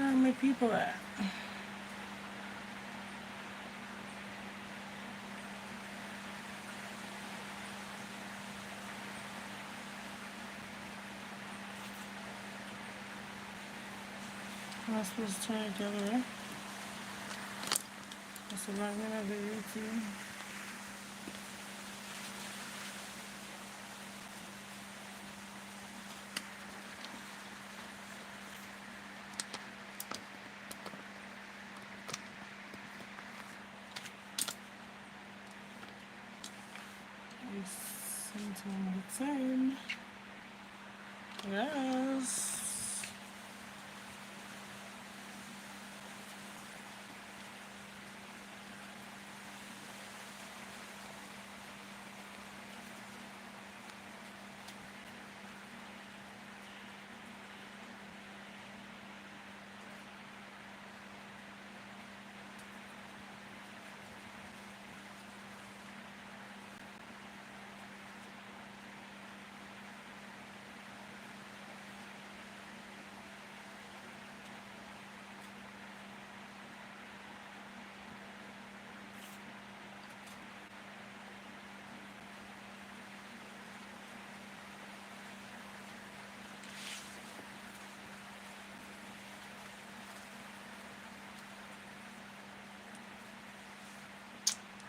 Where are my people at? Am I supposed to turn it the other way? That's what I'm gonna do too. Sometime at a time. Yes.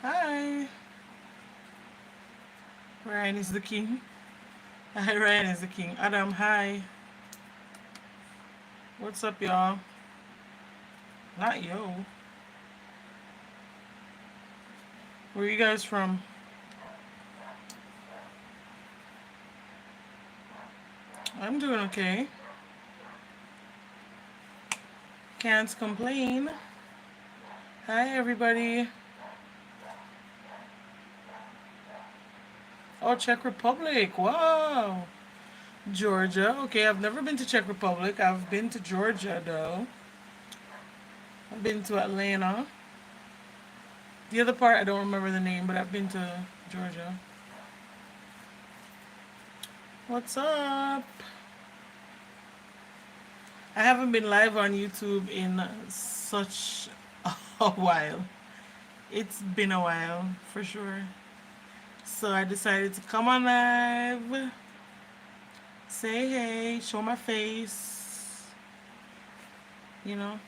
Hi. Ryan is the king. Hi, Ryan is the king. Adam, hi. What's up, y'all? Not yo. Where you guys from? I'm doing okay. Can't complain. Hi, everybody. Oh, Czech Republic. Wow. Georgia. Okay, I've never been to Czech Republic. I've been to Georgia, though. I've been to Atlanta. The other part, I don't remember the name, but I've been to Georgia. What's up? I haven't been live on YouTube in such a while. It's been a while, for sure. So I decided to come on live, say hey, show my face. You know,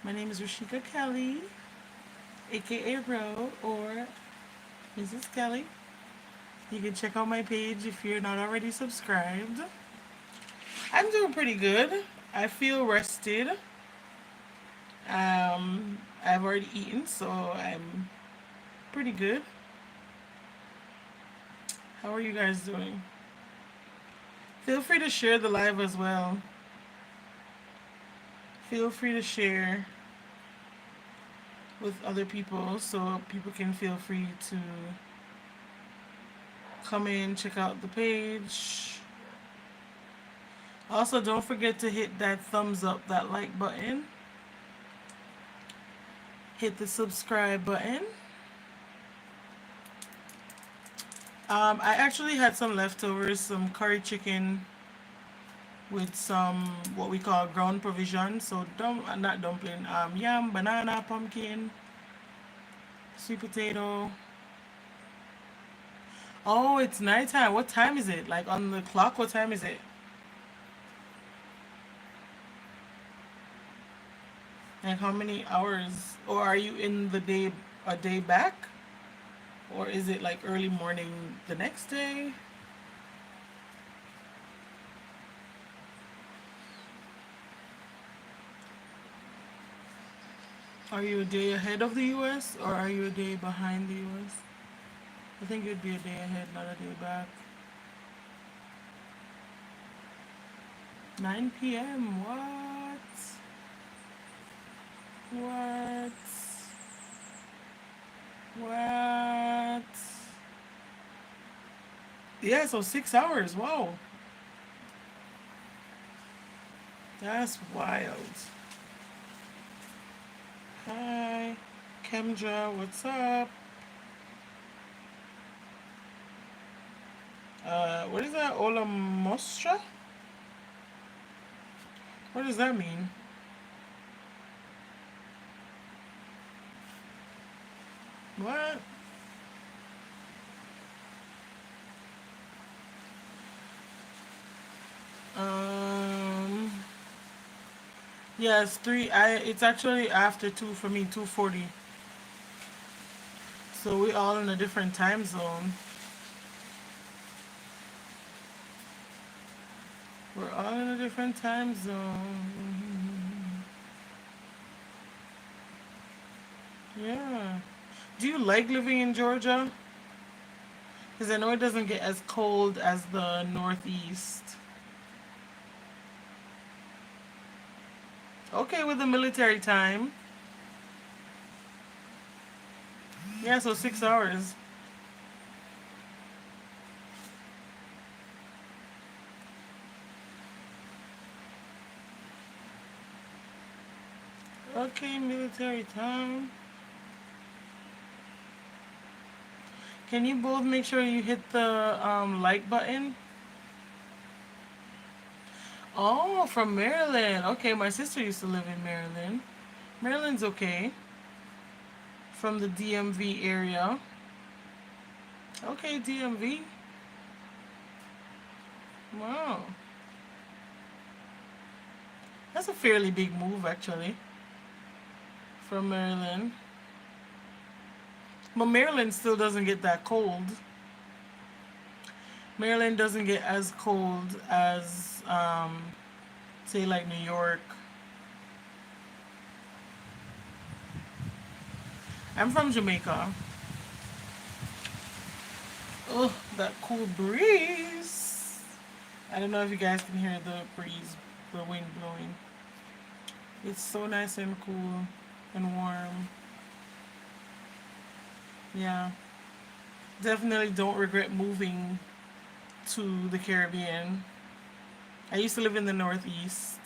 my name is Rosheka Kelly, aka Ro or Mrs. Kelly. You can check out my page if you're not already subscribed. I'm doing pretty good. I feel rested. I've already eaten, so I'm pretty good. How are you guys doing? Feel free to share the live as well. Feel free to share with other people so people can feel free to come in, check out the page. Also, don't forget to hit that thumbs up, that like button. Hit the subscribe button. I actually had some leftovers, some curry chicken with some what we call ground provision. So not dumpling, yam, banana, pumpkin, sweet potato. Oh, it's nighttime. What time is it? Like on the clock, what time is it? And how many hours? Or are you in the day a day back? Or is it like early morning the next day? Are you a day ahead of the US or are you a day behind the US? I think you'd be a day ahead, not a day back. 9 p.m. What? What? What? Yeah, so 6 hours. Wow. That's wild. Hi. Kendra, what's up? What is that? Ola Mostra? What does that mean? What? Um. Yeah, it's three. It's actually after two for me. 2:40. So we all in a different time zone. We're all in a different time zone. Yeah. Do you like living in Georgia? Because I know it doesn't get as cold as the Northeast. Okay, with the military time. Yeah, so 6 hours. Okay, military time. Can you both make sure you hit the like button? Oh, from Maryland. Okay, my sister used to live in Maryland. Maryland's okay. From the DMV area. Okay, DMV. Wow. That's a fairly big move, actually, from Maryland. But Maryland still doesn't get that cold. Maryland doesn't get as cold as, say, like New York. I'm from Jamaica. Oh, that cool breeze. I don't know if you guys can hear the breeze, the wind blowing. It's so nice and cool and warm. Yeah. Definitely don't regret moving to the Caribbean. I used to live in the Northeast.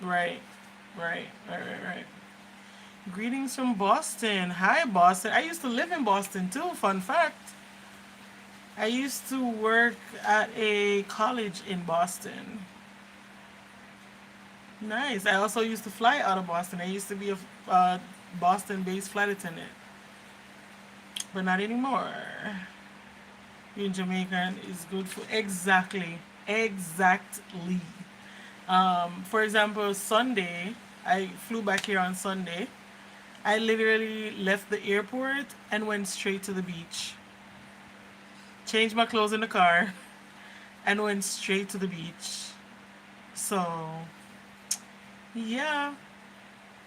Right. Right. Greetings from Boston. Hi, Boston. I used to live in Boston too. Fun fact. I used to work at a college in Boston. Nice. I also used to fly out of Boston. I used to be a Boston based flight attendant, but not anymore. Being Jamaican is good for exactly. For example, Sunday, I flew back here on Sunday. I literally left the airport and went straight to the beach. Changed my clothes in the car and went straight to the beach. So, yeah,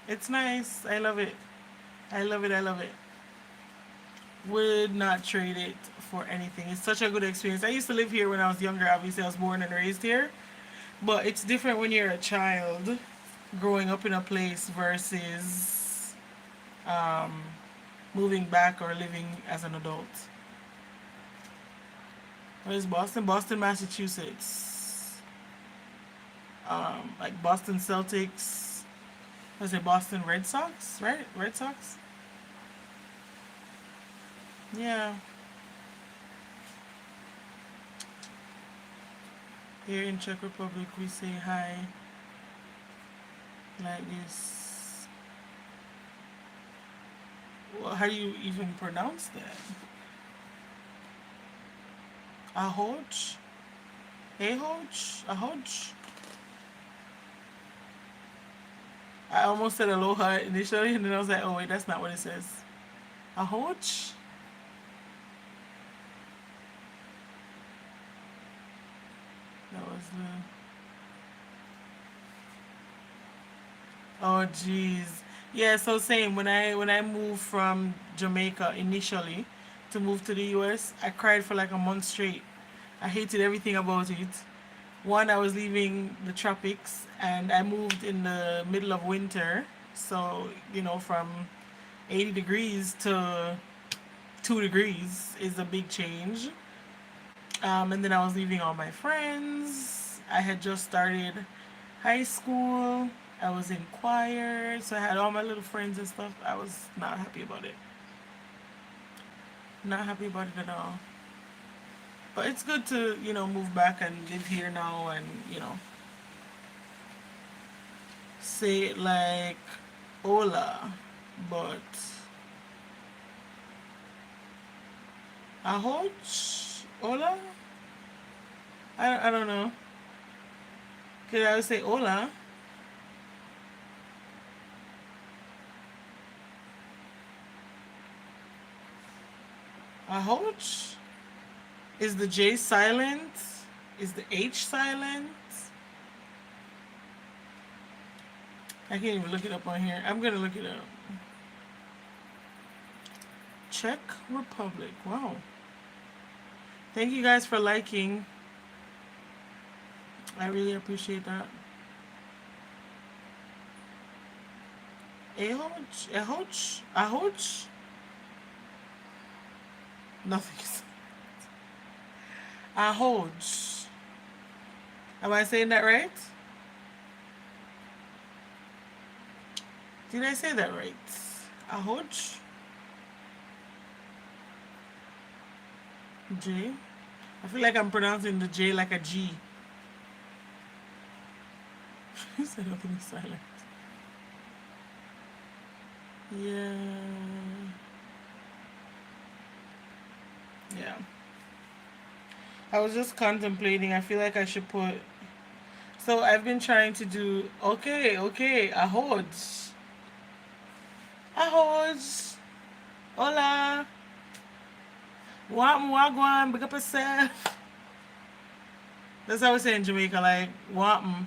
it's nice. I love it. I love it. Would not trade it for anything. It's such a good experience. I used to live here when I was younger. Obviously, I was born and raised here. But it's different when you're a child growing up in a place versus um, moving back or living as an adult. Where's Boston? Boston, Massachusetts. Like Boston Celtics. Was it Boston Red Sox? Right? Red Sox? Yeah. Here in Czech Republic, we say hi like this. Well, how do you even pronounce that? Ahoch? Ahoch? Ahoch? I almost said aloha initially, and then I was like, oh wait, that's not what it says. Ahoch? That was the. Oh jeez. Yeah, so same. When I moved from Jamaica initially to move to the US, I cried for like a month straight. I hated everything about it. One, I was leaving the tropics and I moved in the middle of winter. So, from 80 degrees to 2 degrees is a big change. And then I was leaving all my friends. I had just started high school. I was in choir. So I had all my little friends and stuff. I was not happy about it. Not happy about it at all. But it's good to, move back and live here now and, say it like hola. But ahoch? Hola? I don't know. Could I would say hola? Ahoch? Is the J silent? Is the H silent? I can't even look it up on here. I'm gonna look it up. Czech Republic. Wow. Thank you guys for liking. I really appreciate that. Ahoch? Ahoch? Ahoch? Nothing. Ahoch. Am I saying that right? Did I say that right? Ahoch? J? I feel like I'm pronouncing the J like a G. You said nothing is silent. Yeah. Yeah. I was just contemplating. I feel like I should put. So I've been trying to do. Okay, okay. Ahoj. Ahoj. Hola. Wagwan. Big up yourself. That's how we say in Jamaica. Like, wagwan.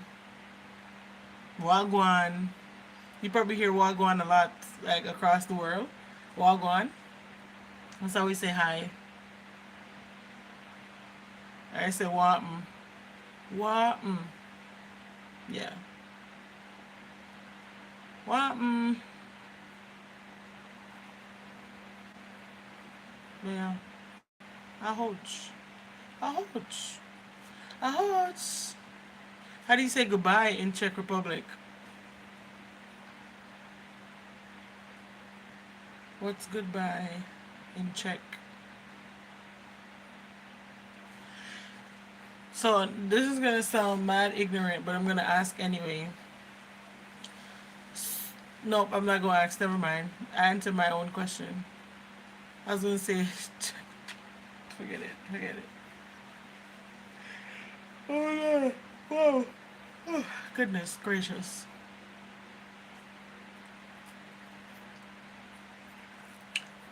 You probably hear wagwan a lot, like across the world. Wagwan. That's how we say hi. I say wapm. Wapm. Yeah. Wapm. Yeah. Ahoch. Ahoch. Ahoch. How do you say goodbye in Czech Republic? What's goodbye in Czech? So this is gonna sound mad ignorant, but I'm gonna ask anyway. Nope, I'm not gonna ask. Never mind. I answered my own question. I was gonna say, forget it. Forget it. Oh yeah. Whoa. Oh, goodness gracious.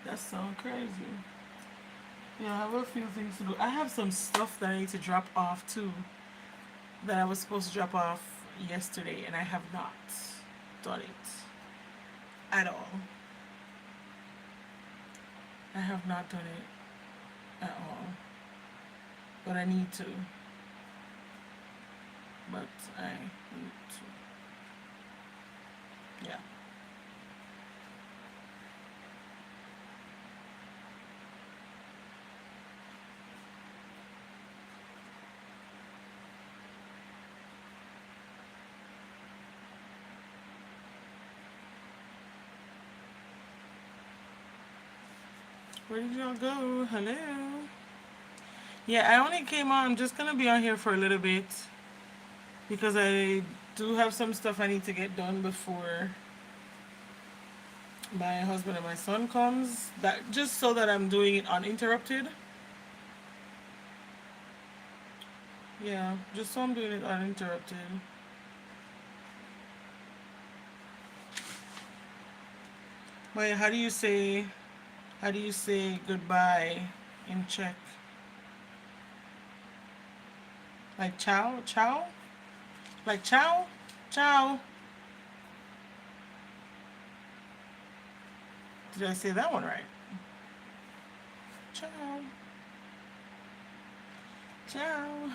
That sounds crazy. Yeah, I have a few things to do. I have some stuff that I need to drop off too. That I was supposed to drop off yesterday, and I have not done it at all. I have not done it at all, but I need to. But I need to. Yeah. Where did y'all go? Hello. Yeah, I only came on. I'm just gonna be on here for a little bit because I do have some stuff I need to get done before my husband and my son comes. That just so that I'm doing it uninterrupted. Yeah, just so I'm doing it uninterrupted. Wait, how do you say goodbye in Czech? Like ciao, ciao? Like ciao? Ciao. Did I say that one right? Ciao. Ciao.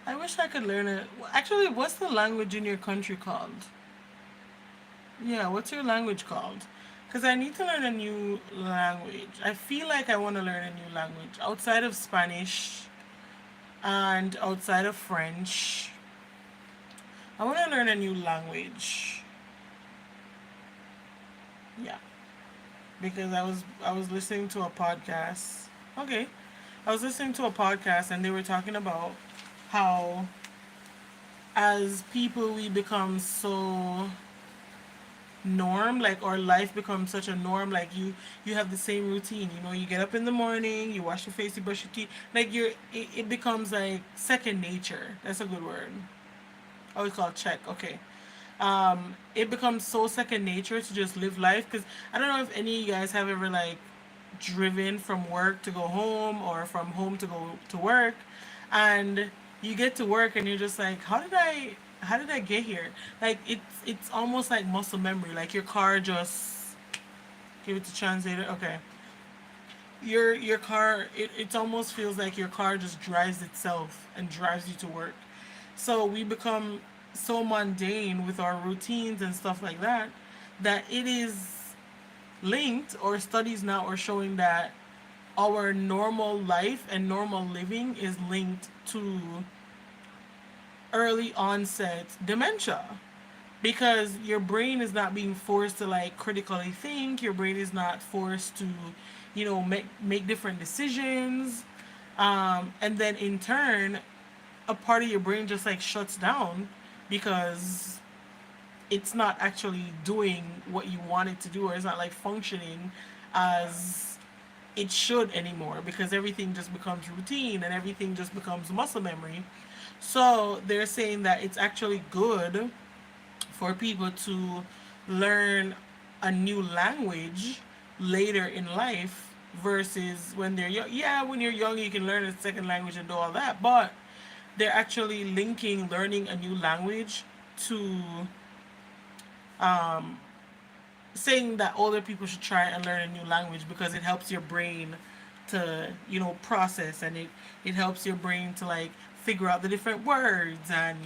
I wish I could learn it. Actually, what's the language in your country called? Yeah, what's your language called? Because I need to learn a new language. I feel like I want to learn a new language outside of Spanish and outside of French. I want to learn a new language. Yeah. because I was listening to a podcast. Okay, I was listening to a podcast and they were talking about how as people we become so norm, like our life becomes such a norm, like you have the same routine, you get up in the morning, you wash your face, you brush your teeth, like it becomes like second nature. That's a good word. Oh, it's called check. Okay. It becomes so second nature to just live life, because I don't know if any of you guys have ever like driven from work to go home or from home to go to work, and you get to work and you're just like, how did I get here? Like it's almost like muscle memory. Like your car just give it to translator. Okay, your car, it almost feels like your car just drives itself and drives you to work. So we become so mundane with our routines and stuff like that, that it is linked, or studies now are showing that our normal life and normal living is linked to early onset dementia, because your brain is not being forced to like critically think. Your brain is not forced to make different decisions, and then in turn a part of your brain just like shuts down, because it's not actually doing what you want it to do, or it's not like functioning as it should anymore, because everything just becomes routine and everything just becomes muscle memory. So they're saying that it's actually good for people to learn a new language later in life versus when they're young. Yeah, when you're young, you can learn a second language and do all that, but they're actually linking learning a new language to saying that older people should try and learn a new language, because it helps your brain to process, and it helps your brain to like figure out the different words, and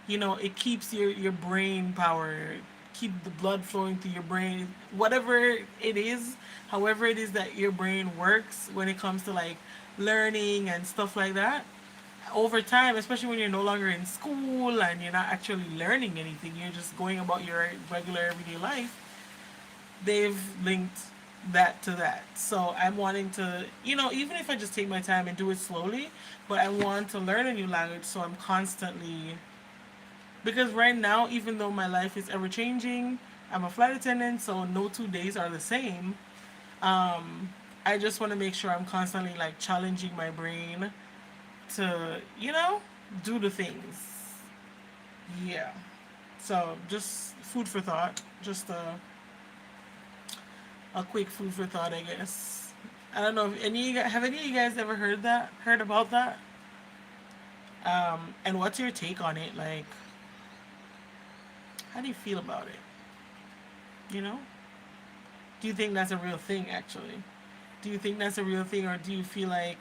it keeps your brain power, keep the blood flowing through your brain, whatever it is, however it is that your brain works when it comes to like learning and stuff like that. Over time, especially when you're no longer in school and you're not actually learning anything, you're just going about your regular everyday life, they've linked that to that. So I'm wanting to, even if I just take my time and do it slowly, but I want to learn a new language, so I'm constantly, because right now, even though my life is ever changing, I'm a flight attendant, so no 2 days are the same. I just want to make sure I'm constantly like challenging my brain to, do the things. Yeah. So just food for thought. Just a quick food for thought, I guess. I don't know if any of you guys ever heard about that? And what's your take on it? Like, how do you feel about it? You know? Do you think that's a real thing, actually? Do you think that's a real thing, or do you feel like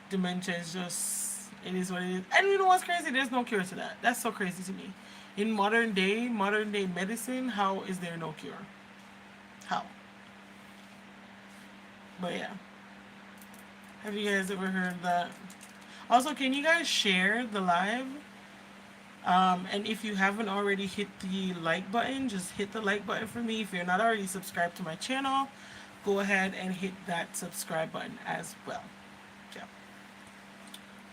dementia is just, it is what it is? And you know what's crazy? There's no cure to that. That's so crazy to me. In modern day medicine, how is there no cure? How? But yeah. Have you guys ever heard that? Also, can you guys share the live? And if you haven't already hit the like button, just hit the like button for me. If you're not already subscribed to my channel, go ahead and hit that subscribe button as well. Yeah.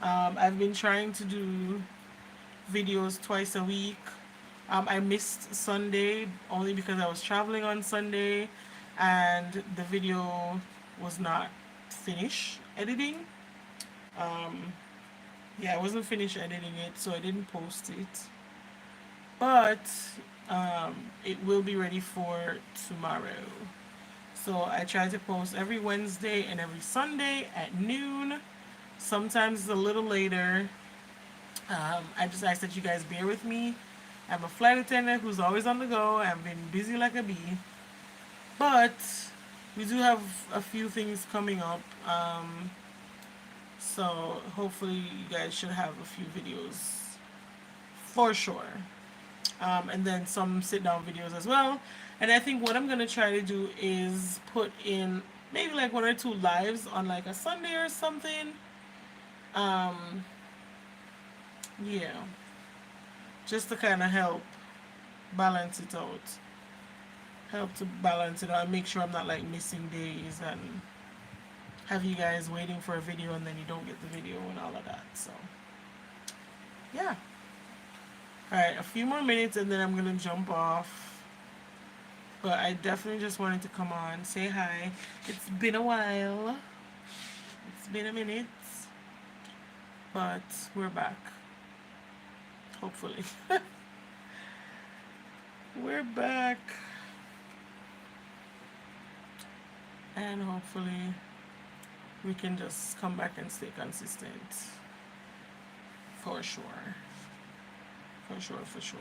I've been trying to do videos twice a week. I missed Sunday only because I was traveling on Sunday and the video was not finished editing. Um, yeah, I wasn't finished editing it, so I didn't post it. But it will be ready for tomorrow. So I try to post every Wednesday and every Sunday at noon. Sometimes it's a little later. I just ask that you guys bear with me. I'm a flight attendant who's always on the go. I've been busy like a bee. But we do have a few things coming up. So hopefully you guys should have a few videos for sure. And then some sit down videos as well. And I think what I'm gonna try to do is put in maybe like one or two lives on like a Sunday or something. Um, yeah, just to kind of help balance it out. help to balance it out and make sure I'm not like missing days and have you guys waiting for a video and then you don't get the video and all of that. So yeah. Alright, a few more minutes and then I'm gonna jump off. But I definitely just wanted to come on, say hi. It's been a while. It's been a minute. But we're back. Hopefully. We're back. And hopefully we can just come back and stay consistent. For sure. For sure, for sure.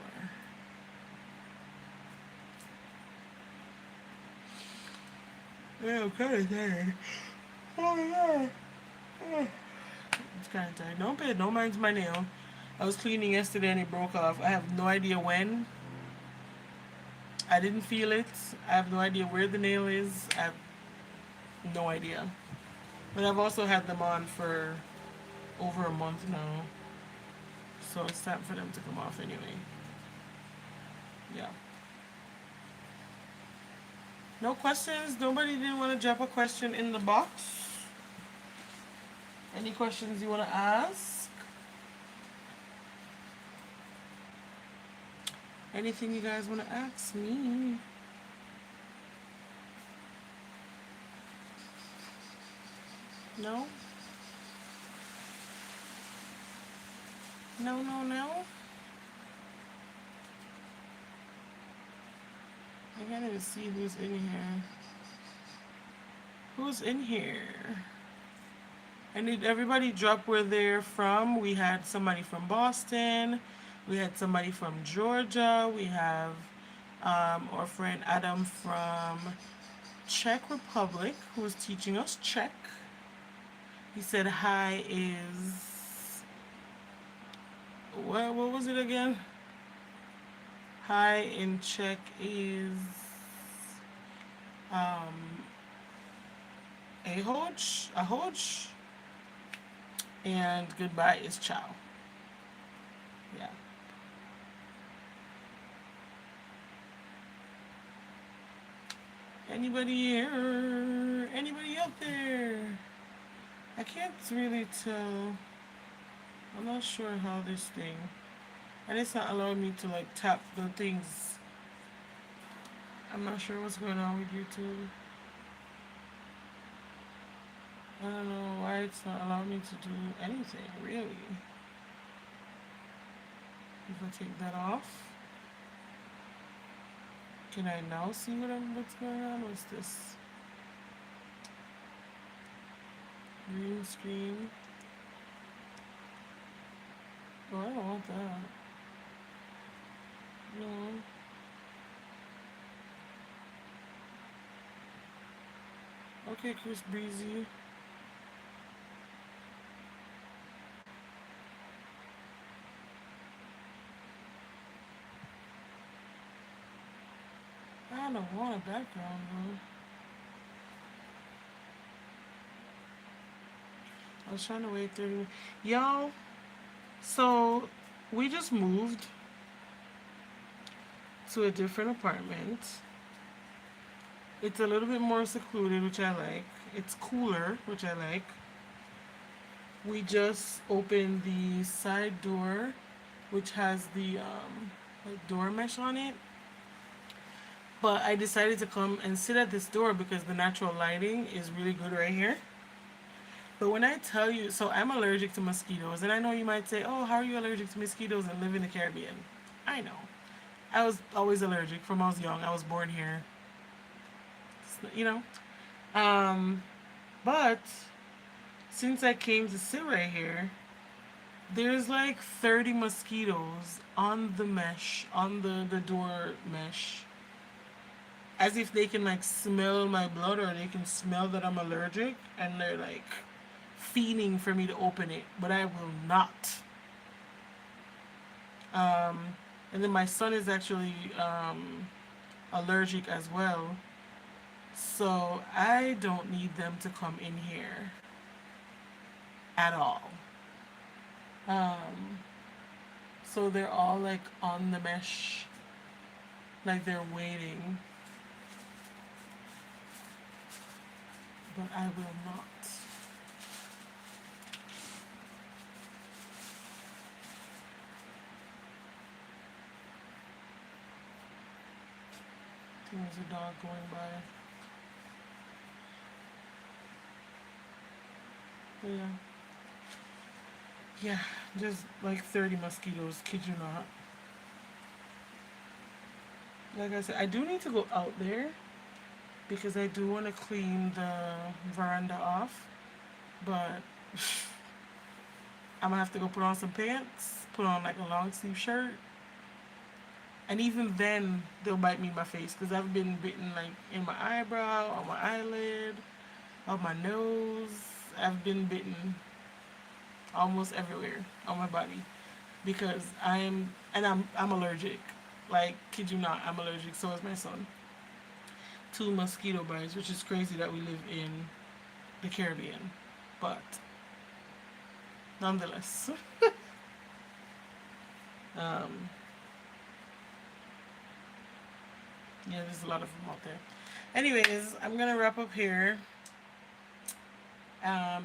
Yeah, I'm kind of tired. Oh, yeah. It's kind of tired. Don't mind my nail. I was cleaning yesterday and it broke off. I have no idea when. I didn't feel it. I have no idea where the nail is. I have no idea. But I've also had them on for over a month now. So it's time for them to come off anyway. Yeah. No questions? Nobody didn't want to drop a question in the box? Any questions you want to ask? Anything you guys want to ask me? No? No, no, no? I can't even see who's in here. Who's in here? I need everybody drop where they're from. We had somebody from Boston. We had somebody from Georgia. We have our friend Adam from Czech Republic who's teaching us Czech. He said hi is what was it again? Hi in Czech is um ahoj, and goodbye is ciao. Yeah. Anybody here? Anybody out there? I can't really tell. I'm not sure how this thing. And it's not allowing me to like tap the things. I'm not sure what's going on with YouTube. I don't know why it's not allowing me to do anything, really. If I take that off, can I now see what's going on? What's this? Green screen. Oh, I don't want that. No. Okay, Chris Breezy. I don't want a background though. I was trying to wait 30 minutes. Y'all, so we just moved to a different apartment. It's a little bit more secluded, which I like. It's cooler, which I like. We just opened the side door, which has the like door mesh on it. But I decided to come and sit at this door because the natural lighting is really good right here. But when I tell you, so I'm allergic to mosquitoes, and I know you might say, oh, how are you allergic to mosquitoes and live in the Caribbean? I know. I was always allergic from I was young. I was born here. You know? But since I came to sit right here, there's like 30 mosquitoes on the mesh, on the door mesh. As if they can like smell my blood or they can smell that I'm allergic and they're like fiending for me to open it, but I will not. And then my son is actually allergic as well. So I don't need them to come in here at all. Um, so they're all like on the mesh, like they're waiting. but I will not. I think there's a dog going by. But yeah. Yeah, just like 30 mosquitoes, kid you not. Like I said, I do need to go out there because I do want to clean the veranda off, but I'm gonna have to go put on some pants, put on like a long sleeve shirt, and even then they'll bite me in my face because I've been bitten like in my eyebrow, on my eyelid, on my nose. I've been bitten almost everywhere on my body because I'm allergic. Like kid you not, I'm allergic. So is my son to mosquito bites, which is crazy that we live in the Caribbean, but nonetheless, um, yeah, there's a lot of them out there. Anyways, I'm gonna wrap up here.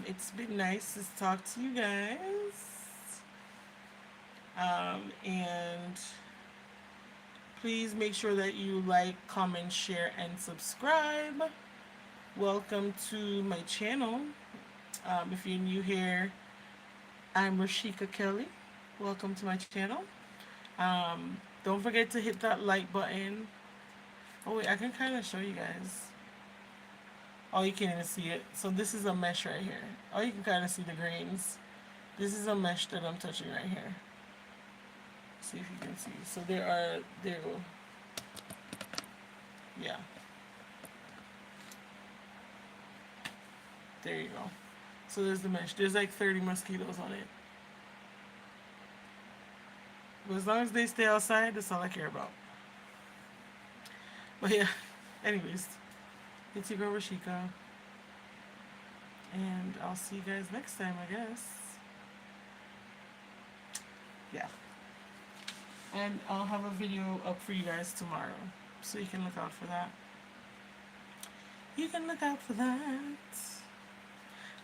It's been nice to talk to you guys. And please make sure that you like, comment, share, and subscribe. Welcome to my channel. If you're new here, I'm Rosheka Kelly. Welcome to my channel. Don't forget to hit that like button. Oh wait, I can kind of show you guys. Oh, you can't even see it. So this is a mesh right here. Oh, you can kind of see the grains. This is a mesh that I'm touching right here. See if you can see. So there you go. Yeah. There you go. So there's the mesh. There's like 30 mosquitoes on it. But as long as they stay outside, that's all I care about. But yeah, anyways, it's your girl Rosheka. And I'll see you guys next time, I guess. Yeah. And I'll have a video up for you guys tomorrow. So you can look out for that. You can look out for that.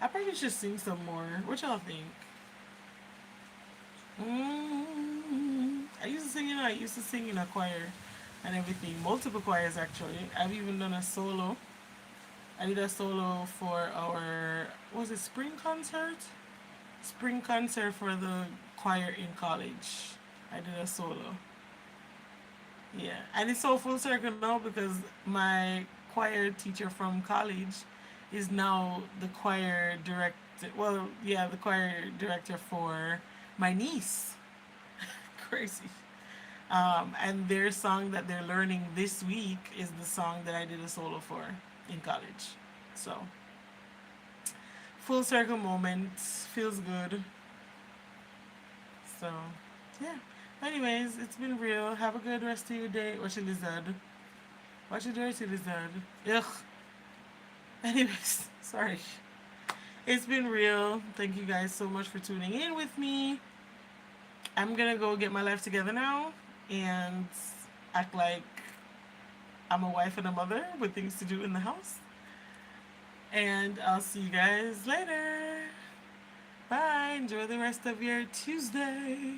I probably should sing some more. What y'all think? I used to sing in a choir and everything. Multiple choirs actually. I've even done a solo. I did a solo for our spring concert? Spring concert for the choir in college. I did a solo. Yeah. And it's so full circle now because my choir teacher from college is now the choir director. Well, yeah, the choir director for my niece. Crazy. And their song that they're learning this week is the song that I did a solo for in college. So, full circle moment. Feels good. So, yeah. Anyways, it's been real. Have a good rest of your day. Watch your lizard. Watch your dirty lizard. Ugh. Anyways, sorry. It's been real. Thank you guys so much for tuning in with me. I'm gonna go get my life together now and act like I'm a wife and a mother with things to do in the house. And I'll see you guys later. Bye. Enjoy the rest of your Tuesday.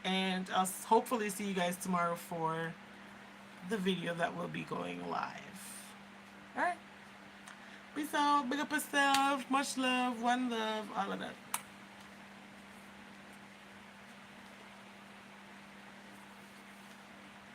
And I'll hopefully see you guys tomorrow for the video that will be going live. Alright. Peace out. Big up yourself. Much love. One love. All of that.